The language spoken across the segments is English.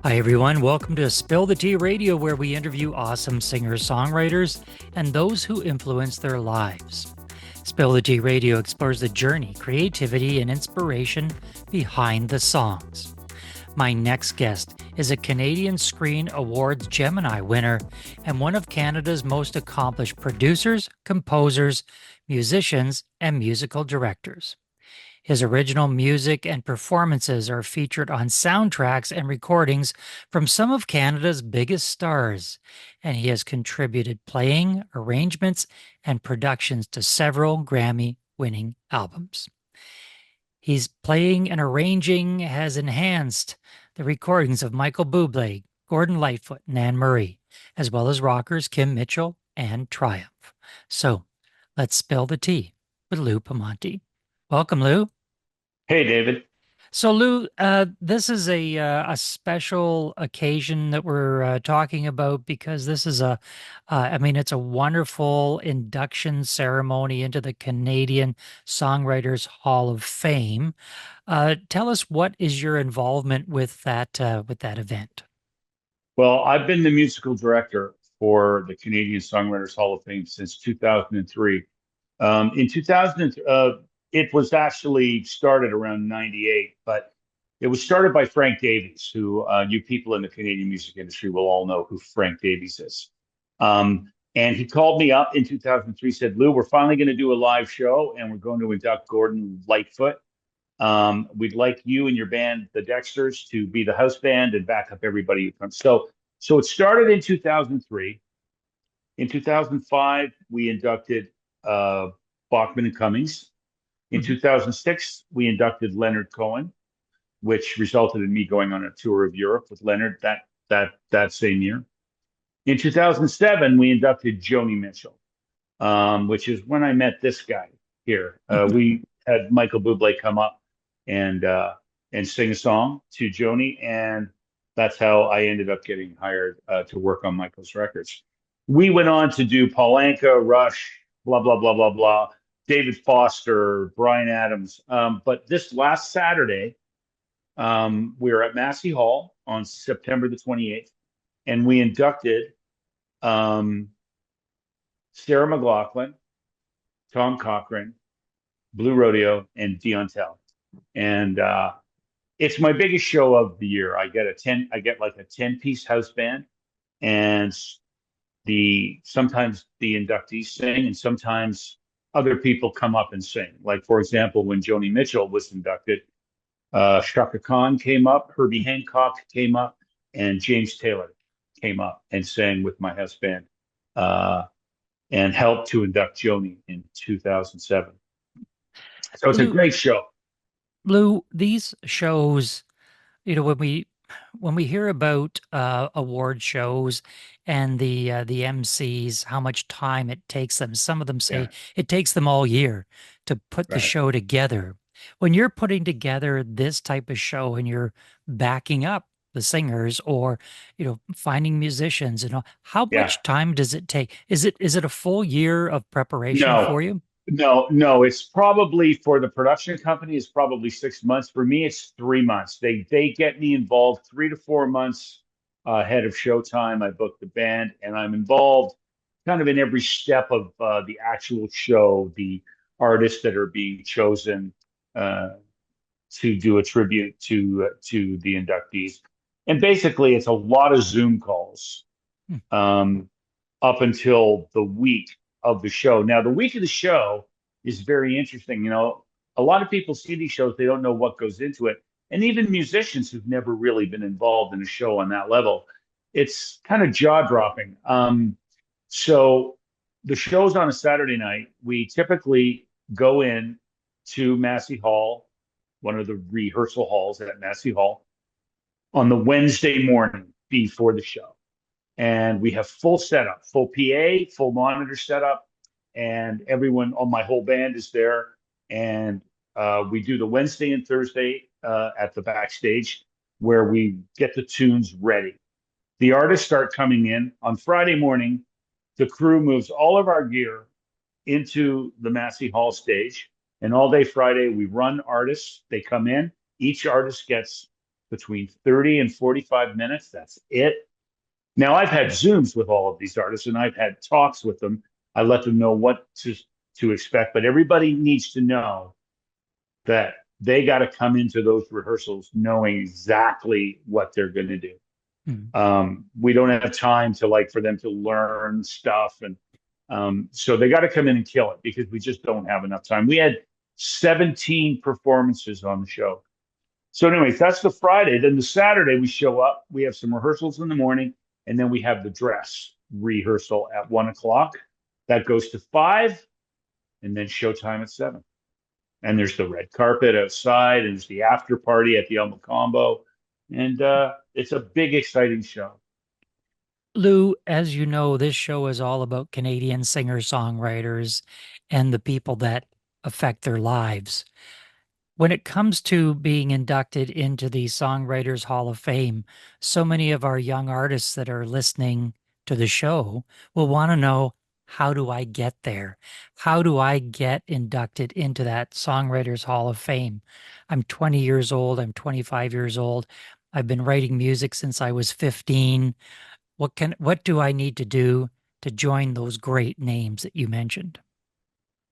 Hi, everyone. Welcome to Spill the Tea Radio, where we interview awesome singers, songwriters, and those who influence their lives. Spill the Tea Radio explores the journey, creativity, and inspiration behind the songs. My next guest is a Canadian Screen Awards Gemini winner and one of Canada's most accomplished producers, composers, musicians, and musical directors. His original music and performances are featured on soundtracks and recordings from some of Canada's biggest stars, and he has contributed playing, arrangements, and productions to several Grammy winning albums. He's playing and arranging has enhanced the recordings of Michael Bublé, Gordon Lightfoot, and Anne Murray, as well as rockers Kim Mitchell and Triumph. So let's spill the tea with Lou Pomanti. Welcome, Lou. Hey, David. So, Lou, this is a special occasion that we're talking about because this is I mean, it's a wonderful induction ceremony into the Canadian Songwriters Hall of Fame. Tell us, what is your involvement with that event? Well, I've been the musical director for the Canadian Songwriters Hall of Fame since 2003. In 2000, it was actually started around 98, but it was started by Frank Davies, who you people in the Canadian music industry will all know who Frank Davies is. And he called me up in 2003, said, Lou, we're finally going to do a live show and we're going to induct Gordon Lightfoot. We'd like you and your band, the Dexters, to be the house band and back up everybody who comes. So it started in 2003. In 2005, we inducted Bachman and Cummings. In Mhm. 2006, we inducted Leonard Cohen, which resulted in me going on a tour of Europe with Leonard that same year. In 2007, we inducted Joni Mitchell, which is when I met this guy here. We had Michael Bublé come up and uh, and sing a song to Joni, and that's how I ended up getting hired to work on Michael's records. We went on to do Paul Anka, Rush, blah blah blah blah blah, David Foster, Brian Adams. But this last Saturday, we were at Massey Hall on September the 28th, and we inducted um, Sarah McLachlan, Tom Cochran, Blue Rodeo, and Dion Tell. And it's my biggest show of the year. I get like a 10-piece house band, and the sometimes the inductees sing, and sometimes other people come up and sing. Like for example, when Joni Mitchell was inducted, Shaka Khan came up, Herbie Hancock came up, and James Taylor came up and sang with my house band uh, and helped to induct Joni in 2007. So it's a Lou, great show. Lou, these shows, when we hear about award shows and the MCs, how much time it takes them. Some of them say Yeah, it takes them all year to put the right. show together. When you're putting together this type of show and you're backing up the singers or finding musicians, how Yeah. much time does it take? Is it a full year of preparation No, for you? no. It's probably for the production company. It's probably 6 months. For me, it's 3 months. They get me involved 3 to 4 months ahead of showtime. I book the band, and I'm involved kind of in every step of the actual show. The artists that are being chosen uh, to do a tribute to the inductees, and basically, it's a lot of Zoom calls. Hmm. Um, up until the week of the show. Now, the week of the show is very interesting. You know, a lot of people see these shows, they don't know what goes into it. And even musicians who've never really been involved in a show on that level, it's kind of jaw dropping. So the show's on a Saturday night. We typically go in to Massey Hall, one of the rehearsal halls at Massey Hall, on the Wednesday morning before the show, and we have full setup, full PA, full monitor setup, and everyone on my whole band is there. And we do the Wednesday and Thursday at the backstage where we get the tunes ready. The artists start coming in on Friday morning. The crew moves all of our gear into the Massey Hall stage, and all day Friday we run artists. They come in. Each artist gets between 30 and 45 minutes. That's it. Now, I've had Zooms with all of these artists and I've had talks with them. I let them know what to expect, but everybody needs to know that they got to come into those rehearsals knowing exactly what they're going to do. We don't have time to like for them to learn stuff. And so they got to come in and kill it because we just don't have enough time. We had 17 performances on the show. So anyways, that's the Friday. Then the Saturday we show up, we have some rehearsals in the morning, and then we have the dress rehearsal at 1 o'clock. That goes to 5, and then showtime at 7. And there's the red carpet outside, and there's the after party at the El Macombo. And it's a big, exciting show. Lou, as you know, this show is all about Canadian singer-songwriters and the people that affect their lives. When it comes to being inducted into the Songwriters Hall of Fame, so many of our young artists that are listening to the show will want to know, how do I get there? How do I get inducted into that Songwriters Hall of Fame? I'm 20 years old. I'm 25 years old. I've been writing music since I was 15. What do I need to do to join those great names that you mentioned?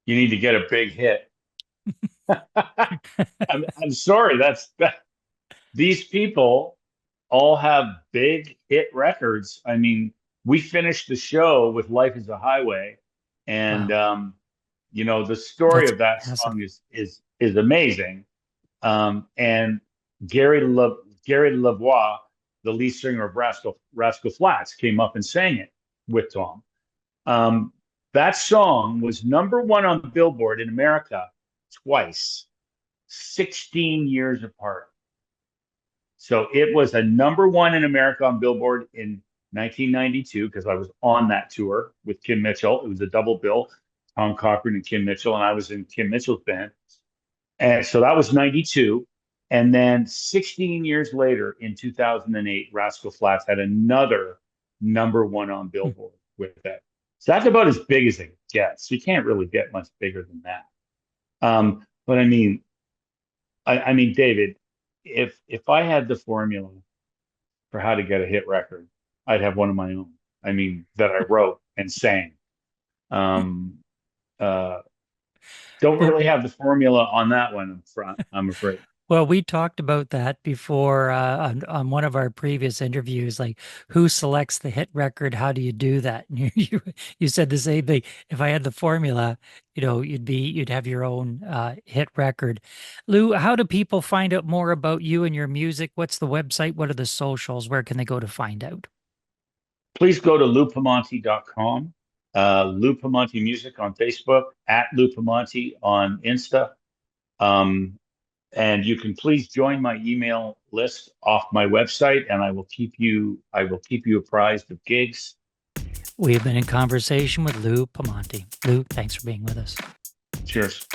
You need to get a big hit. I'm sorry. These people all have big hit records. I mean, we finished the show with "Life Is a Highway," and Wow. the story That's of that massive. song is amazing. And Gary Lavoie, the lead singer of Rascal Flatts, came up and sang it with Tom. That song was #1 on Billboard in America twice, 16 years apart. So it was a #1 in America on Billboard in 1992 because I was on that tour with Kim Mitchell. It was a double bill, Tom Cochran and Kim Mitchell, and I was in Kim Mitchell's band. And so that was 92. And then 16 years later, in 2008, Rascal Flatts had another #1 on Billboard with that. So that's about as big as it gets. You can't really get much bigger than that. But I mean, David, if I had the formula for how to get a hit record, I'd have one of my own. I mean, that I wrote and sang. Um, uh, don't Well, really have the formula on that one in front, I'm afraid. well, we talked about that before on one of our previous interviews, like who selects the hit record? How do you do that? And you said the same thing. If I had the formula, you'd have your own hit record. Lou, how do people find out more about you and your music? What's the website? What are the socials? Where can they go to find out? Please go to loupomanti.com, Lou Pomanti Music on Facebook, at Lou Pomanti on Insta. And you can please join my email list off my website, and I will keep you apprised of gigs. We have been in conversation with Lou Pomanti. Lou, thanks for being with us. Cheers.